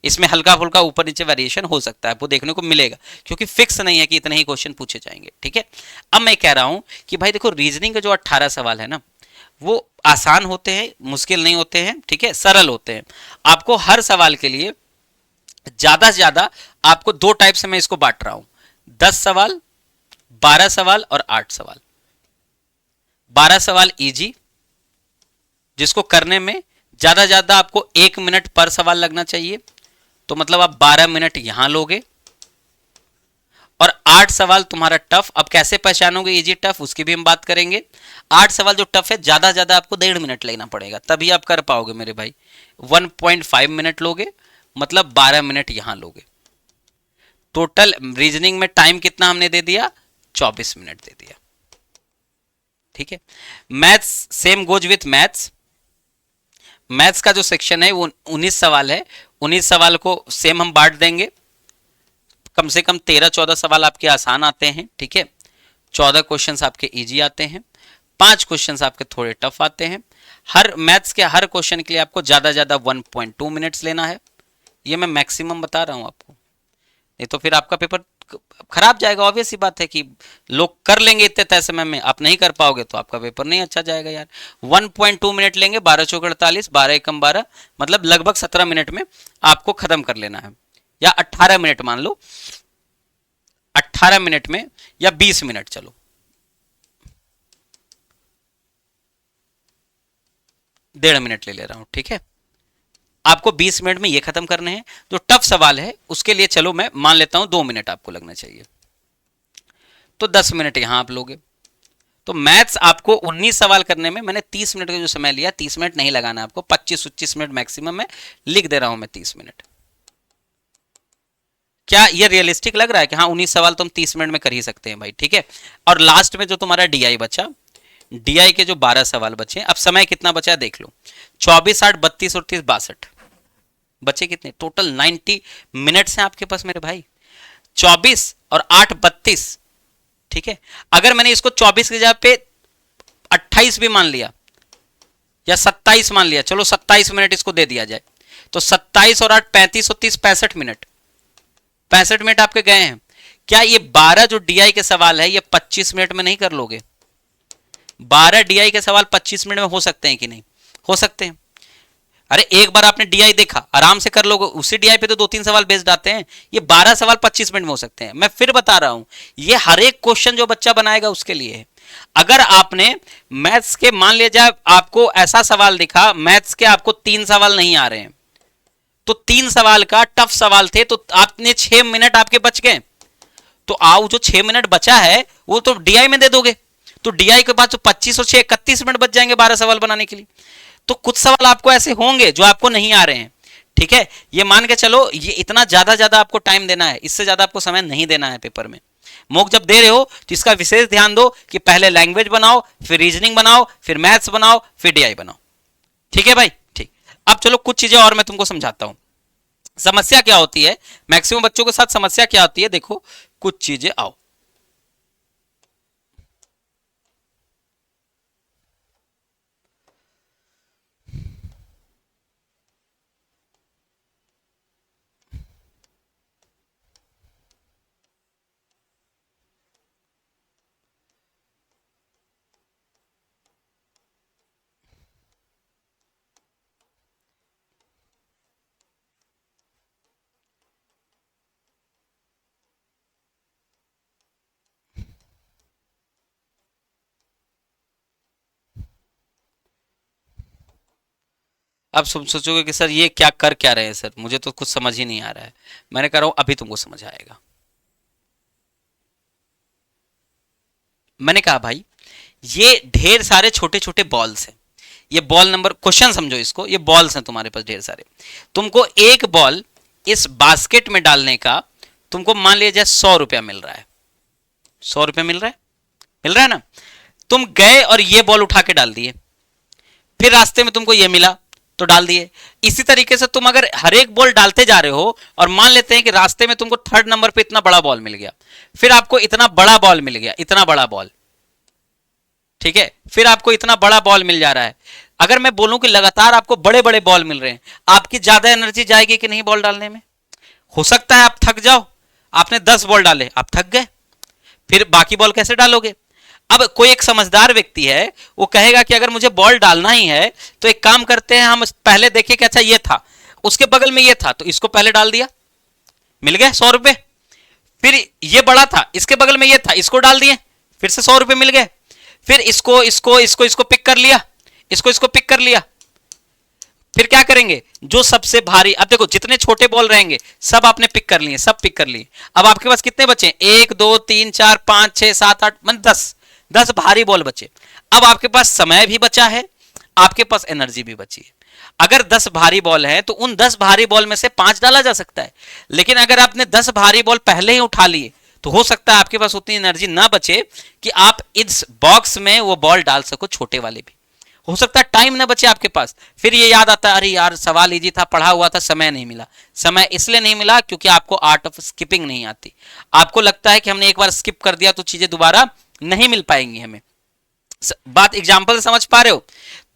Speaker 1: इसमें हल्का फुल्का ऊपर नीचे वेरिएशन हो सकता है, आपको देखने को मिलेगा, क्योंकि फिक्स नहीं है कि इतने ही क्वेश्चन पूछे जाएंगे। ठीक है, अब मैं कह रहा हूं कि भाई देखो, रीजनिंग के जो 18 सवाल है ना, वो आसान होते हैं, मुश्किल नहीं होते हैं। ठीक है, सरल होते हैं। आपको हर सवाल के लिए ज्यादा से ज्यादा आपको दो टाइप से मैं इसको बांट रहा हूं, 10 सवाल, 12 सवाल और 8 सवाल। 12 सवाल इजी, जिसको करने में ज्यादा ज्यादा आपको 1 मिनट पर सवाल लगना चाहिए, तो मतलब आप 12 मिनट यहां लोगे। और 8 सवाल तुम्हारा टफ। अब कैसे पहचानोगे इजी टफ, उसकी भी हम बात करेंगे। 8 सवाल जो टफ है, ज्यादा ज्यादा आपको 1.5 मिनट लेना पड़ेगा, तभी आप कर पाओगे मेरे भाई। 1.5 मिनट लोगे, मतलब 12 मिनट यहां लोगे। टोटल रीजनिंग में टाइम कितना हमने दे दिया, 24 मिनट दे दिया। ठीक है, maths same goes with maths. Maths का जो सेक्शन है वो 19 सवाल है, 19 सवाल को सेम हम बांट देंगे। कम से कम 13-14 सवाल आपके आसान आते हैं। ठीक है, 14 क्वेश्चंस आपके इजी आते हैं, 5 क्वेश्चंस आपके थोड़े टफ आते हैं। हर मैथ्स के हर क्वेश्चन के लिए आपको ज्यादा ज्यादा 1.2 मिनट्स लेना है। ये मैं मैक्सिमम बता रहा हूं आपको, नहीं तो फिर आपका पेपर खराब जाएगा। ऑब्वियस सी बात है कि लोग कर लेंगे इतने तय समय में, आप नहीं कर पाओगे तो आपका पेपर नहीं अच्छा जाएगा यार। 1.2 मिनट लेंगे, 12 चौक 48, 12 एकम 12, मतलब लगभग 17 मिनट में आपको खत्म कर लेना है, या 18 मिनट मान लो, 18 मिनट में, या 20 मिनट, चलो 1.5 मिनट ले ले रहा हूं। ठीक है, आपको 20 मिनट में ये खत्म करने हैं। जो टफ सवाल है उसके लिए चलो मैं मान लेता हूं 2 मिनट आपको लगना चाहिए, तो 10 मिनट यहां आप लोगे। तो मैथ्स आपको 19 सवाल करने में मैंने 30 मिनट का जो समय लिया, 30 मिनट नहीं लगाना आपको, 25-25 मिनट मैक्सिमम में लिख दे रहा हूं मैं 30 मिनट। क्या ये रियलिस्टिक लग रहा है कि हाँ 19 सवाल तुम 30 मिनट में कर ही सकते हैं भाई? ठीक है, और लास्ट में जो तुम्हारा डीआई बचा, डीआई के जो 12 सवाल बचे, अब समय कितना बचा है देख लो, 24, 8, 32 और 30, 62 बचे कितने, टोटल 90 मिनट्स हैं आपके पास मेरे भाई। 24 और 8, 32, ठीक है। अगर मैंने इसको 24 की जगह पे 28 भी मान लिया या 27 मान लिया, चलो 27 मिनट इसको दे दिया जाए, तो 27 और 8, 35 और 30, 65 मिनट, 65 मिनट आपके गए हैं। क्या ये 12 जो डीआई के सवाल है ये 25 मिनट में नहीं कर लोगे? 12 डीआई के सवाल 25 मिनट में हो सकते हैं कि नहीं? हो सकते हैं। अरे एक बार आपने डीआई देखा, आराम से कर लोगे, उसी डीआई पे तो 2-3 सवाल बेस्ड आते हैं। ये 12 सवाल 25 मिनट में हो सकते हैं। मैं फिर बता रहा हूं, ये हर एक क्वेश्चन जो बच्चा बनाएगा उसके लिए है। अगर आपने मैथ्स के, मान लिया जाए आपको ऐसा सवाल दिखा, मैथ्स के आपको 3 सवाल नहीं आ रहे हैं, तो 3 सवाल का टफ सवाल थे, तो आपने 6 मिनट आपके बच गए, तो आओ जो 6 मिनट बचा है वो तो डीआई में दे दोगे, तो डीआई के बाद तो 25 और 6, 31 मिनट बच जाएंगे 12 सवाल बनाने के लिए। तो कुछ सवाल आपको ऐसे होंगे जो आपको नहीं आ रहे हैं, ठीक है। ये मान के चलो, ये इतना ज्यादा आपको टाइम देना है, इससे ज्यादा आपको समय नहीं देना है पेपर में। मॉक जब दे रहे हो तो इसका विशेष ध्यान दो कि पहले लैंग्वेज बनाओ, फिर रीजनिंग बनाओ, फिर मैथ्स बनाओ, फिर डीआई बनाओ, ठीक है भाई, ठीक। अब चलो कुछ चीजें और मैं तुमको समझाता हूं। समस्या क्या होती है, मैक्सिमम बच्चों के साथ समस्या क्या होती है, देखो कुछ चीजें आओ। अब सोचोगे कि सर ये क्या कर क्या रहे हैं सर, मुझे तो कुछ समझ ही नहीं आ रहा है। मैंने कह रहा हूं अभी तुमको समझ आएगा। मैंने कहा भाई ये ढेर सारे छोटे छोटे बॉल्स हैं, ये बॉल नंबर, क्वेश्चन समझो इसको, ये बॉल्स हैं तुम्हारे पास ढेर सारे। तुमको एक बॉल इस बास्केट में डालने का, तुमको मान लिया जाए 100 रुपया मिल रहा है, 100 रुपया मिल रहा है, मिल रहा है ना। तुम गए और ये बॉल उठा के डाल दिए, फिर रास्ते में तुमको ये मिला तो डाल दिए। इसी तरीके से तुम अगर हर एक बॉल डालते जा रहे हो, और मान लेते हैं कि रास्ते में तुमको 3rd नंबर पे इतना बड़ा बॉल मिल गया, फिर आपको इतना बड़ा बॉल मिल गया, इतना बड़ा बॉल, ठीक है, फिर आपको इतना बड़ा बॉल मिल जा रहा है। अगर मैं बोलूं कि लगातार आपको बड़े बड़े बॉल मिल रहे हैं, आपकी ज्यादा एनर्जी जाएगी कि नहीं बॉल डालने में? हो सकता है आप थक जाओ, आपने 10 बॉल डाले, आप थक गए, फिर बाकी बॉल कैसे डालोगे? अब कोई एक समझदार व्यक्ति है, वो कहेगा कि अगर मुझे बॉल डालना ही है तो एक काम करते हैं, हम पहले देखें कि अच्छा ये था, उसके बगल में ये था, तो इसको पहले डाल दिया, मिल गए 100 रुपए। फिर ये बड़ा था, इसके बगल में ये था, इसको डाल दिए, फिर से 100 रुपए मिल गए। फिर इसको पिक कर लिया, इसको पिक कर लिया। फिर क्या करेंगे, जो सबसे भारी, अब देखो जितने छोटे बॉल रहेंगे सब आपने पिक कर लिए, सब पिक कर लिए। अब आपके पास कितने बचे, 1 2 3 4 5 6 7 8 मतलब 10 भारी बॉल बचे। अब आपके पास समय भी बचा है, आपके पास एनर्जी भी बची है। अगर 10 भारी बॉल है तो उन 10 भारी बॉल में से 5 डाला जा सकता है, लेकिन अगर आपने 10 भारी बॉल पहले ही उठा लिए तो हो सकता है आपके पास उतनी एनर्जी ना बचे कि आप इस बॉक्स में वो बॉल डाल सको, छोटे वाले भी। हो सकता है टाइम ना बचे आपके पास, फिर ये याद आता है अरे यार सवाल इजी था, पढ़ा हुआ था, समय नहीं मिला। समय इसलिए नहीं मिला क्योंकि आपको आर्ट ऑफ स्किपिंग नहीं आती, आपको लगता है कि हमने एक बार स्किप कर दिया तो चीजें दोबारा नहीं मिल पाएंगी हमें। बात एग्जाम्पल से समझ पा रहे हो?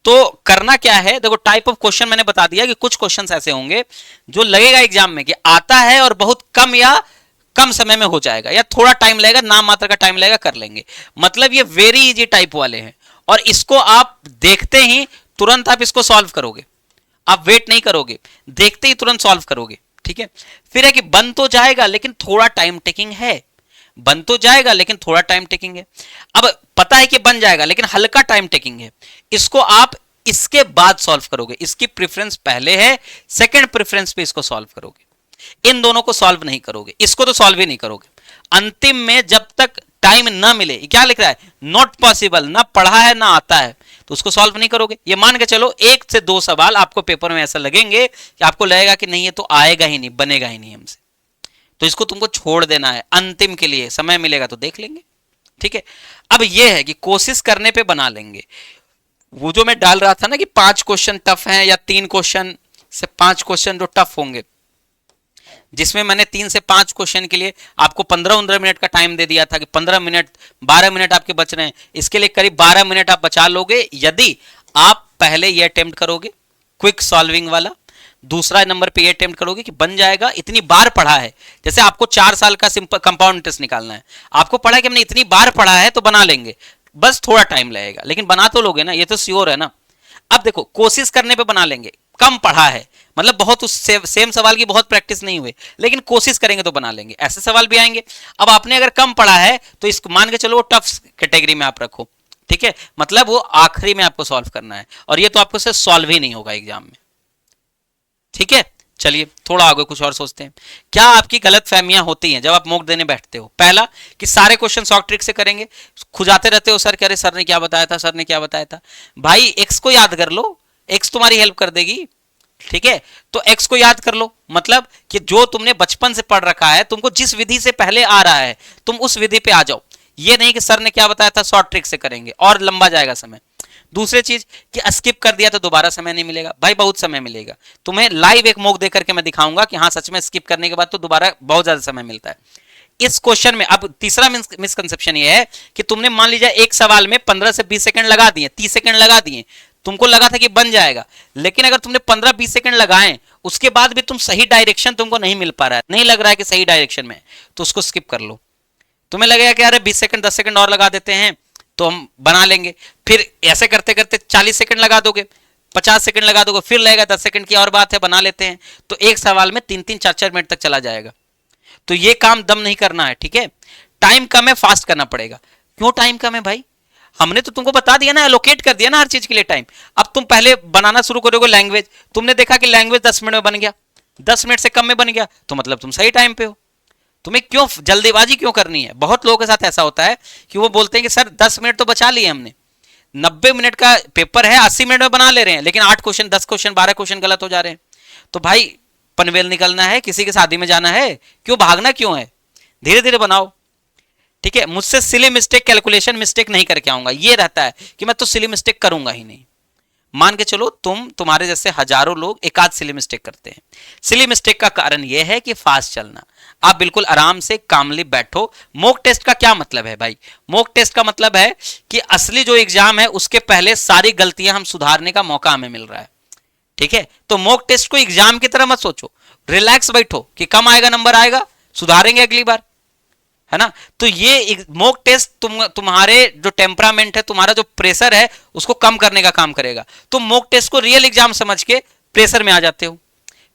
Speaker 1: तो करना क्या है, देखो टाइप ऑफ क्वेश्चन मैंने बता दिया कि कुछ क्वेश्चन ऐसे होंगे जो लगेगा एग्जाम में कि आता है और बहुत कम या कम समय में हो जाएगा, या थोड़ा टाइम लगेगा, नाम मात्र का टाइम लगेगा, कर लेंगे। मतलब ये वेरी इजी टाइप वाले हैं, और इसको आप देखते ही तुरंत आप इसको सॉल्व करोगे, आप वेट नहीं करोगे, देखते ही तुरंत सॉल्व करोगे, ठीक है। फिर है कि बन तो जाएगा लेकिन थोड़ा टाइम टेकिंग है, बन तो जाएगा लेकिन थोड़ा टाइम टेकिंग है। अब पता है कि बन जाएगा लेकिन हल्का टाइम टेकिंग है, इसको आप इसके बाद सॉल्व करोगे, इसकी प्रेफरेंस पहले है, सेकंड प्रेफरेंस पे इसको सॉल्व करोगे, इन दोनों को सॉल्व नहीं करोगे, इसको तो सॉल्व ही नहीं करोगे। अंतिम में जब तक टाइम ना मिले, क्या लिख रहा है, नॉट पॉसिबल, ना पढ़ा है ना आता है, तो उसको सॉल्व नहीं करोगे। ये मान के चलो 1 से 2 सवाल आपको पेपर में ऐसा लगेंगे कि आपको लगेगा कि नहीं ये तो आएगा ही नहीं, बनेगा ही नहीं हमसे, तो इसको तुमको छोड़ देना है, अंतिम के लिए समय मिलेगा तो देख लेंगे, ठीक है। अब ये है कि कोशिश करने पे बना लेंगे। वो जो मैं डाल रहा था ना कि 5 क्वेश्चन टफ हैं या 3 क्वेश्चन से 5 क्वेश्चन जो टफ होंगे, जिसमें मैंने 3 से 5 क्वेश्चन के लिए आपको 15-15 मिनट का टाइम दे दिया था कि 15 मिनट 12 मिनट आपके बच रहे हैं। इसके लिए करीब 12 मिनट आप बचा लोगे यदि आप पहले ये अटेम्प्ट करोगे क्विक सॉल्विंग वाला, दूसरा नंबर पे ये अटेम्प्ट करोगे कि बन जाएगा। इतनी बार पढ़ा है, जैसे आपको 4 साल का सिंपल कंपाउंड इंटरेस्ट निकालना है, आपको पढ़ा है कि हमने इतनी बार पढ़ा है तो बना लेंगे, बस थोड़ा टाइम लगेगा लेकिन बना तो लोगे ना, ये तो श्योर है ना। अब देखो कोशिश करने पे बना लेंगे, कम पढ़ा है मतलब बहुत उस सेम सवाल की बहुत प्रैक्टिस नहीं हुई, लेकिन कोशिश करेंगे तो बना लेंगे, ऐसे सवाल भी आएंगे। अब आपने अगर कम पढ़ा है तो इसको मान के चलो वो टफ कैटेगरी में आप रखो, ठीक है, मतलब वो आखिरी में आपको सॉल्व करना है और ये तो आपको से सॉल्व ही नहीं होगा एग्जाम में, ठीक है। चलिए थोड़ा आगे कुछ और सोचते हैं। क्या आपकी गलत फहमियां होती हैं जब आप मॉक देने बैठते हो? पहला कि सारे क्वेश्चन शॉर्ट ट्रिक से करेंगे, खुजाते रहते हो सर कह रहे सर ने क्या बताया था, सर ने क्या बताया था। भाई एक्स को याद कर लो, एक्स तुम्हारी हेल्प कर देगी, ठीक है। तो एक्स को याद कर लो, मतलब कि जो तुमने बचपन से पढ़ रखा है, तुमको जिस विधि से पहले आ रहा है तुम उस विधि पे आ जाओ। ये नहीं कि सर ने क्या बताया था शॉर्ट ट्रिक से करेंगे और लंबा जाएगा समय। दूसरी चीज कि स्किप कर दिया तो दोबारा समय नहीं मिलेगा। भाई बहुत समय मिलेगा, तुम्हें लाइव एक मॉक देकर के मैं दिखाऊंगा कि हाँ सच में स्किप करने के बाद तो दोबारा बहुत ज्यादा समय मिलता है इस क्वेश्चन में। अब तीसरा मिसकंसेप्शन ये है कि तुमने मान लीजिए एक सवाल में 15 से 20 सेकंड लगा दिए, 30 सेकंड लगा दिए, तुमको लगा था कि बन जाएगा, लेकिन अगर तुमने 15-20 सेकंड लगाए उसके बाद भी तुम सही डायरेक्शन तुमको नहीं मिल पा रहा है, नहीं लग रहा है कि सही डायरेक्शन में, तो उसको स्किप कर लो। तुम्हें लगेगा कि अरे 20 सेकंड 10 सेकंड और लगा देते हैं तो हम बना लेंगे, फिर ऐसे करते करते 40 सेकंड लगा दोगे, 50 सेकंड लगा दोगे, फिर लगेगा 10 सेकंड की और बात है बना लेते हैं, तो एक सवाल में 3-3 4-4 मिनट तक चला जाएगा। तो ये काम दम नहीं करना है, ठीक है। टाइम कम है, फास्ट करना पड़ेगा। क्यों टाइम कम है भाई? हमने तो तुमको बता दिया ना, एलोकेट कर दिया ना हर चीज के लिए टाइम। अब तुम पहले बनाना शुरू करोगे लैंग्वेज, तुमने देखा कि लैंग्वेज 10 मिनट में बन गया, 10 मिनट से कम में बन गया, तो मतलब तुम सही टाइम पे हो। तुम्हें क्यों जल्दीबाजी क्यों करनी है? बहुत लोगों के साथ ऐसा होता है कि वो बोलते हैं कि सर 10 मिनट तो बचा लिए हमने, 90 मिनट का पेपर है 80 मिनट में बना ले रहे हैं, लेकिन 8 क्वेश्चन 10 क्वेश्चन 12 क्वेश्चन गलत हो जा रहे हैं। तो भाई पनवेल निकलना है, किसी की शादी में जाना है, क्यों भागना क्यों है? धीरे धीरे बनाओ, ठीक है। मुझसे सिली मिस्टेक कैलकुलेशन मिस्टेक नहीं करके आऊंगा, ये रहता है कि मैं तो सिली मिस्टेक करूंगा ही नहीं। मान के चलो तुम्हारे जैसे हजारों लोग एक आध सिली मिस्टेक करते हैं। सिली मिस्टेक का कारण यह है कि फास्ट चलना। आप बिल्कुल आराम से कामली बैठो। मॉक टेस्ट का क्या मतलब है भाई? मॉक टेस्ट का मतलब है कि असली जो एग्जाम है उसके पहले सारी गलतियां हम सुधारने का मौका हमें मिल रहा है, ठीक है। तो मॉक टेस्ट को एग्जाम की तरह मत सोचो, रिलैक्स बैठो कि कम आएगा नंबर आएगा, सुधारेंगे अगली बार, है ना। तो ये मॉक टेस्ट तुम्हारे जो टेम्परामेंट है, तुम्हारा जो प्रेशर है उसको कम करने का काम करेगा। तुम मॉक टेस्ट को रियल एग्जाम समझ के प्रेशर में आ जाते हो।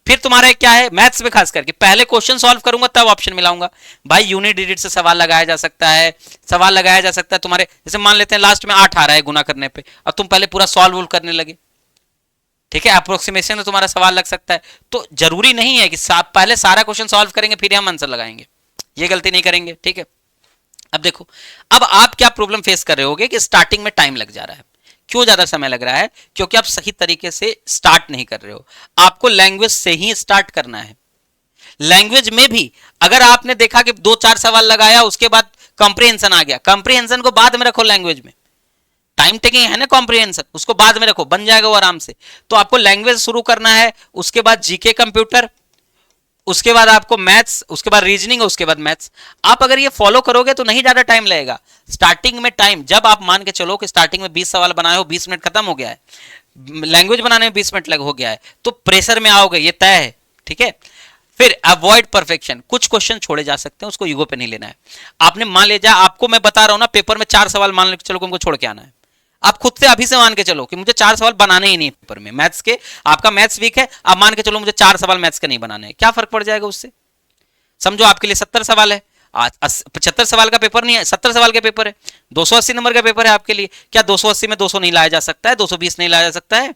Speaker 1: फिर तुम्हारा क्या है मैथ्स में खास करके, पहले क्वेश्चन सॉल्व करूंगा तब ऑप्शन मिलाऊंगा। भाई यूनिट डिजिट से सवाल लगाया जा सकता है, सवाल लगाया जा सकता है तुम्हारे, जैसे मान लेते हैं लास्ट में 8 आ रहा है गुना करने पे, और तुम पहले पूरा सॉल्व करने लगे, ठीक है, अप्रोक्सीमेशन में तुम्हारा सवाल लग सकता है। तो जरूरी नहीं है कि पहले सारा क्वेश्चन सॉल्व करेंगे फिर हम आंसर लगाएंगे, ये गलती नहीं करेंगे, ठीक है। अब देखो, अब आप क्या प्रॉब्लम फेस कर रहे होगे कि स्टार्टिंग में टाइम लग जा रहा है। क्यों ज्यादा समय लग रहा है? क्योंकि आप सही तरीके से स्टार्ट नहीं कर रहे हो। आपको लैंग्वेज से ही स्टार्ट करना है। लैंग्वेज में भी अगर आपने देखा कि 2-4 सवाल लगाया उसके बाद कॉम्प्रिहेंशन आ गया, कॉम्प्रिहेंशन को बाद में रखो। लैंग्वेज में टाइम टेकिंग है ना कॉम्प्रिहेंशन, उसको बाद में रखो, बन जाएगा वो आराम से। तो आपको लैंग्वेज शुरू करना है, उसके बाद जीके कंप्यूटर, उसके बाद आपको मैथ्स, उसके बाद रीजनिंग, उसके बाद मैथ्स। आप अगर ये फॉलो करोगे तो नहीं ज्यादा टाइम लगेगा। स्टार्टिंग में टाइम, जब आप मान के चलो कि स्टार्टिंग में 20 सवाल बनाए हो, 20 मिनट खत्म हो गया है, लैंग्वेज बनाने में 20 मिनट लग हो गया है, तो प्रेशर में आओगे, ये तय है, ठीक है। फिर अवॉइड परफेक्शन, कुछ क्वेश्चन छोड़े जा सकते हैं, उसको ईगो पे नहीं लेना है। आपने मान लीजिए, आपको मैं बता रहा हूं ना, पेपर में 4 सवाल मान लो चलो हमको छोड़ के आना है, आप खुद से अभी से मान के चलो कि मुझे 4 सवाल बनाने ही नहीं पेपर में मैथ्स के। आपका मैथ्स वीक है, आप मान के चलो मुझे 4 सवाल मैथ्स के नहीं बनाने हैं, क्या फर्क पड़ जाएगा उससे? समझो आपके लिए 70 सवाल है, 75 सवाल का पेपर नहीं है, 70 सवाल का पेपर है, 280 नंबर का पेपर है आपके लिए। क्या 280 में 200 नहीं लाया जा सकता है? 220 नहीं लाया जा सकता है?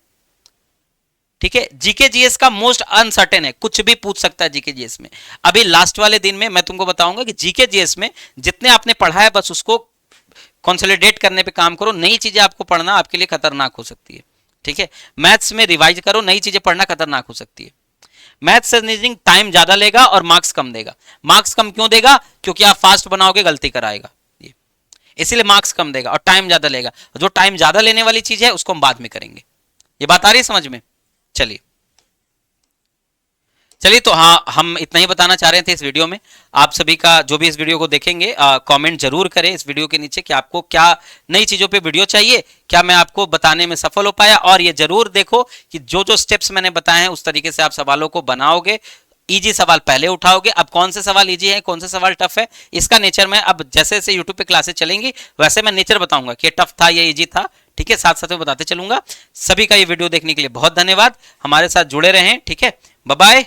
Speaker 1: ठीक है। जीके जीएस का मोस्ट अनसर्टेन है, कुछ भी पूछ सकता है जीके जीएस में। अभी लास्ट वाले दिन में मैं तुमको बताऊंगा कि जीके जीएस में जितने आपने पढ़ा है बस उसको कंसोलिडेट करने पे काम करो। नई चीजें आपको पढ़ना आपके लिए खतरनाक हो सकती है, ठीक है। मैथ्स में रिवाइज करो, नई चीजें पढ़ना खतरनाक हो सकती है। मैथ्स से रीजनिंग टाइम ज्यादा लेगा और मार्क्स कम देगा। मार्क्स कम क्यों देगा? क्योंकि आप फास्ट बनाओगे, गलती कराएगा। इसीलिए मार्क्स कम देगा और टाइम ज्यादा लेगा। जो टाइम ज्यादा लेने वाली चीज है उसको हम बाद में करेंगे। ये बात आ रही है समझ में? चलिए चलिए, तो हाँ, हम इतना ही बताना चाह रहे थे इस वीडियो में। आप सभी का जो भी इस वीडियो को देखेंगे कमेंट जरूर करें इस वीडियो के नीचे कि आपको क्या नई चीजों पे वीडियो चाहिए, क्या मैं आपको बताने में सफल हो पाया। और ये जरूर देखो कि जो जो स्टेप्स मैंने बताए हैं उस तरीके से आप सवालों को बनाओगे। इजी सवाल पहले उठाओगे। अब कौन से सवाल इजी है, कौन से सवाल टफ है, इसका नेचर में अब जैसे जैसे यूट्यूब पे क्लासेस चलेंगी वैसे मैं नेचर बताऊंगा कि टफ था या इजी था। ठीक है, साथ साथ में बताते चलूंगा। सभी का ये वीडियो देखने के लिए बहुत धन्यवाद। हमारे साथ जुड़े रहें। ठीक है, बाय बाय।